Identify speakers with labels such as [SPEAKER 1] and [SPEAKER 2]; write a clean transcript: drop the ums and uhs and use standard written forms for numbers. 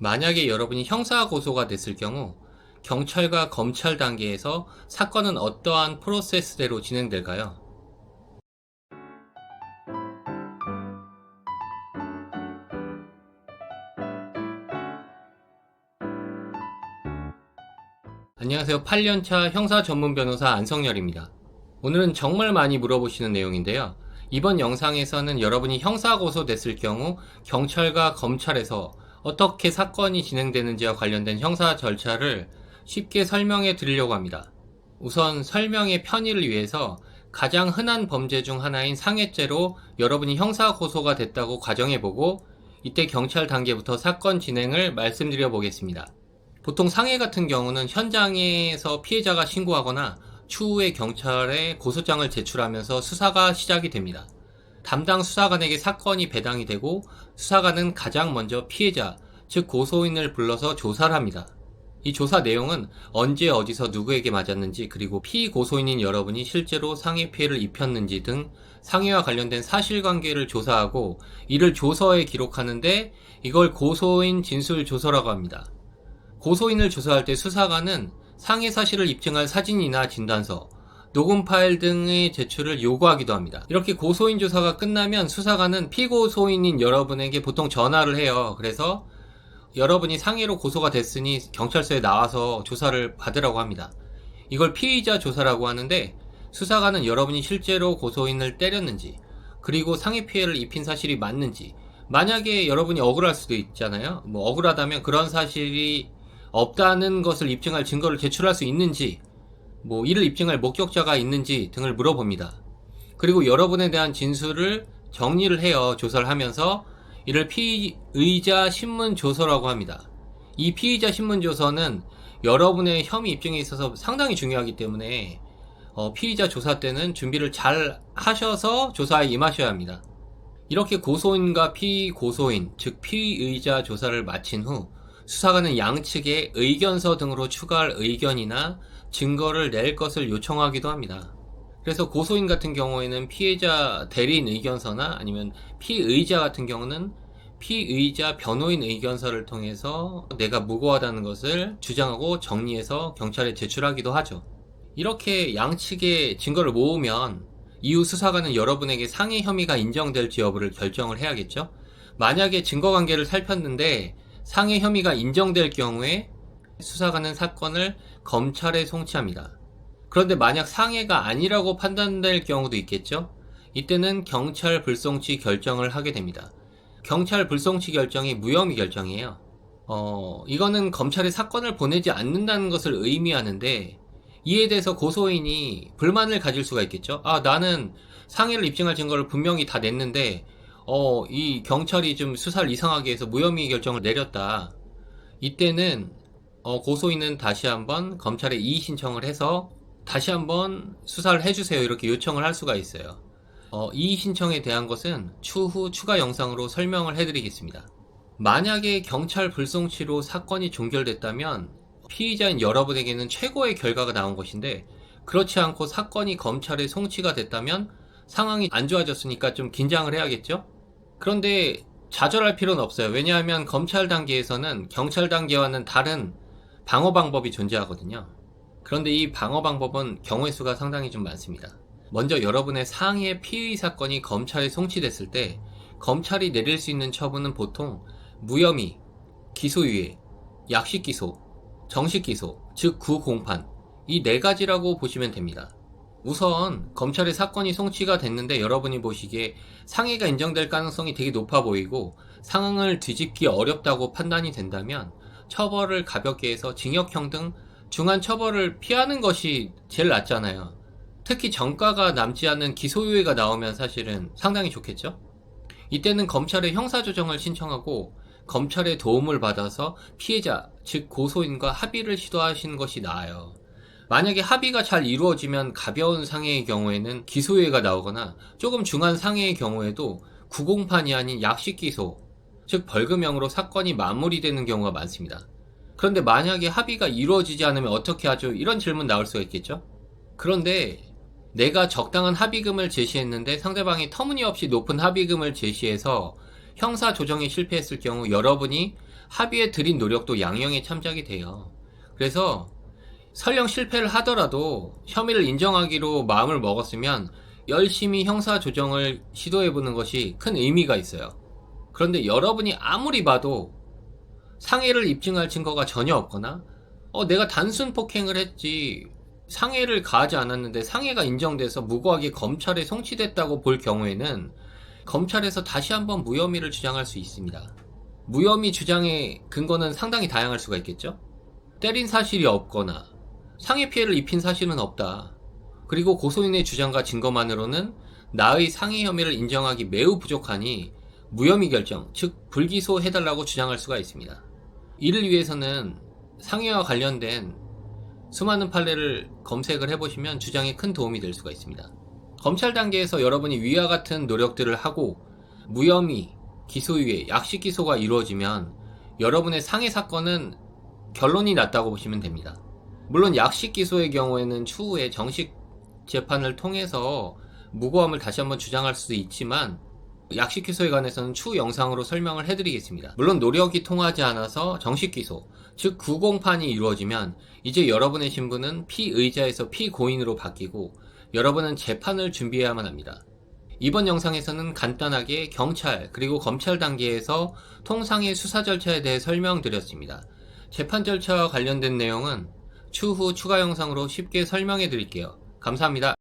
[SPEAKER 1] 만약에 여러분이 형사 고소가 됐을 경우 경찰과 검찰 단계에서 사건은 어떠한 프로세스대로 진행될까요? 안녕하세요. 8년차 형사 전문 변호사 안성열입니다. 오늘은 정말 많이 물어보시는 내용인데요. 이번 영상에서는 여러분이 형사 고소됐을 경우 경찰과 검찰에서 어떻게 사건이 진행되는지와 관련된 형사 절차를 쉽게 설명해 드리려고 합니다. 우선 설명의 편의를 위해서 가장 흔한 범죄 중 하나인 상해죄로 여러분이 형사 고소가 됐다고 가정해보고 이때 경찰 단계부터 사건 진행을 말씀드려 보겠습니다. 보통 상해 같은 경우는 현장에서 피해자가 신고하거나 추후에 경찰에 고소장을 제출하면서 수사가 시작이 됩니다. 담당 수사관에게 사건이 배당이 되고 수사관은 가장 먼저 피해자, 즉 고소인을 불러서 조사를 합니다. 이 조사 내용은 언제 어디서 누구에게 맞았는지, 그리고 피고소인인 여러분이 실제로 상해 피해를 입혔는지 등 상해와 관련된 사실관계를 조사하고 이를 조서에 기록하는데 이걸 고소인 진술조서라고 합니다. 고소인을 조사할 때 수사관은 상해 사실을 입증할 사진이나 진단서, 녹음 파일 등의 제출을 요구하기도 합니다. 이렇게 고소인 조사가 끝나면 수사관은 피고소인인 여러분에게 보통 전화를 해요. 그래서 여러분이 상해로 고소가 됐으니 경찰서에 나와서 조사를 받으라고 합니다. 이걸 피의자 조사라고 하는데, 수사관은 여러분이 실제로 고소인을 때렸는지, 그리고 상해 피해를 입힌 사실이 맞는지, 만약에 여러분이 억울할 수도 있잖아요. 억울하다면 그런 사실이 없다는 것을 입증할 증거를 제출할 수 있는지, 이를 입증할 목격자가 있는지 등을 물어봅니다. 그리고 여러분에 대한 진술을 정리를 해요. 조사를 하면서 이를 피의자 신문조서라고 합니다. 이 피의자 신문조서는 여러분의 혐의 입증에 있어서 상당히 중요하기 때문에 피의자 조사 때는 준비를 잘 하셔서 조사에 임하셔야 합니다. 이렇게 고소인과 피고소인, 즉 피의자 조사를 마친 후 수사관은 양측에 의견서 등으로 추가할 의견이나 증거를 낼 것을 요청하기도 합니다. 그래서 고소인 같은 경우에는 피해자 대리인 의견서나 아니면 피의자 같은 경우는 피의자 변호인 의견서를 통해서 내가 무고하다는 것을 주장하고 정리해서 경찰에 제출하기도 하죠. 이렇게 양측의 증거를 모으면 이후 수사관은 여러분에게 상해 혐의가 인정될지 여부를 결정을 해야겠죠. 만약에 증거관계를 살폈는데 상해 혐의가 인정될 경우에 수사관은 사건을 검찰에 송치합니다. 그런데 만약 상해가 아니라고 판단될 경우도 있겠죠? 이때는 경찰 불송치 결정을 하게 됩니다. 경찰 불송치 결정이 무혐의 결정이에요. 이거는 검찰에 사건을 보내지 않는다는 것을 의미하는데, 이에 대해서 고소인이 불만을 가질 수가 있겠죠? 나는 상해를 입증할 증거를 분명히 다 냈는데 이 경찰이 좀 수사를 이상하게 해서 무혐의 결정을 내렸다. 이때는 고소인은 다시 한번 검찰에 이의 신청을 해서 다시 한번 수사를 해주세요, 이렇게 요청을 할 수가 있어요. 이의 신청에 대한 것은 추후 추가 영상으로 설명을 해드리겠습니다. 만약에 경찰 불송치로 사건이 종결됐다면 피의자인 여러분에게는 최고의 결과가 나온 것인데, 그렇지 않고 사건이 검찰에 송치가 됐다면 상황이 안 좋아졌으니까 좀 긴장을 해야겠죠? 그런데 좌절할 필요는 없어요. 왜냐하면 검찰 단계에서는 경찰 단계와는 다른 방어 방법이 존재하거든요. 그런데 이 방어 방법은 경우의 수가 상당히 좀 많습니다. 먼저 여러분의 상해 피의 사건이 검찰에 송치됐을 때 검찰이 내릴 수 있는 처분은 보통 무혐의, 기소유예, 약식기소, 정식기소, 즉 구공판, 이 네 가지라고 보시면 됩니다. 우선 검찰의 사건이 송치가 됐는데 여러분이 보시기에 상해가 인정될 가능성이 되게 높아 보이고 상황을 뒤집기 어렵다고 판단이 된다면 처벌을 가볍게 해서 징역형 등 중한 처벌을 피하는 것이 제일 낫잖아요. 특히 전과가 남지 않는 기소유예가 나오면 사실은 상당히 좋겠죠? 이때는 검찰에 형사조정을 신청하고 검찰의 도움을 받아서 피해자, 즉 고소인과 합의를 시도하시는 것이 나아요. 만약에 합의가 잘 이루어지면 가벼운 상해의 경우에는 기소유예가 나오거나 조금 중한 상해의 경우에도 구공판이 아닌 약식기소, 즉 벌금형으로 사건이 마무리되는 경우가 많습니다. 그런데 만약에 합의가 이루어지지 않으면 어떻게 하죠? 이런 질문 나올 수가 있겠죠? 그런데 내가 적당한 합의금을 제시했는데 상대방이 터무니없이 높은 합의금을 제시해서 형사 조정에 실패했을 경우 여러분이 합의에 들인 노력도 양형에 참작이 돼요. 그래서 설령 실패를 하더라도 혐의를 인정하기로 마음을 먹었으면 열심히 형사 조정을 시도해보는 것이 큰 의미가 있어요. 그런데 여러분이 아무리 봐도 상해를 입증할 증거가 전혀 없거나 내가 단순 폭행을 했지 상해를 가하지 않았는데 상해가 인정돼서 무고하게 검찰에 송치됐다고 볼 경우에는 검찰에서 다시 한번 무혐의를 주장할 수 있습니다. 무혐의 주장의 근거는 상당히 다양할 수가 있겠죠? 때린 사실이 없거나 상해 피해를 입힌 사실은 없다. 그리고 고소인의 주장과 증거만으로는 나의 상해 혐의를 인정하기 매우 부족하니 무혐의 결정, 즉 불기소해달라고 주장할 수가 있습니다. 이를 위해서는 상해와 관련된 수많은 판례를 검색을 해보시면 주장에 큰 도움이 될 수가 있습니다. 검찰 단계에서 여러분이 위와 같은 노력들을 하고 무혐의, 기소유예, 약식 기소가 이루어지면 여러분의 상해 사건은 결론이 났다고 보시면 됩니다. 물론 약식 기소의 경우에는 추후에 정식 재판을 통해서 무고함을 다시 한번 주장할 수도 있지만 약식 기소에 관해서는 추후 영상으로 설명을 해드리겠습니다. 물론 노력이 통하지 않아서 정식 기소, 즉 구공판이 이루어지면 이제 여러분의 신분은 피의자에서 피고인으로 바뀌고 여러분은 재판을 준비해야만 합니다. 이번 영상에서는 간단하게 경찰 그리고 검찰 단계에서 통상의 수사 절차에 대해 설명드렸습니다. 재판 절차와 관련된 내용은 추후 추가 영상으로 쉽게 설명해 드릴게요. 감사합니다.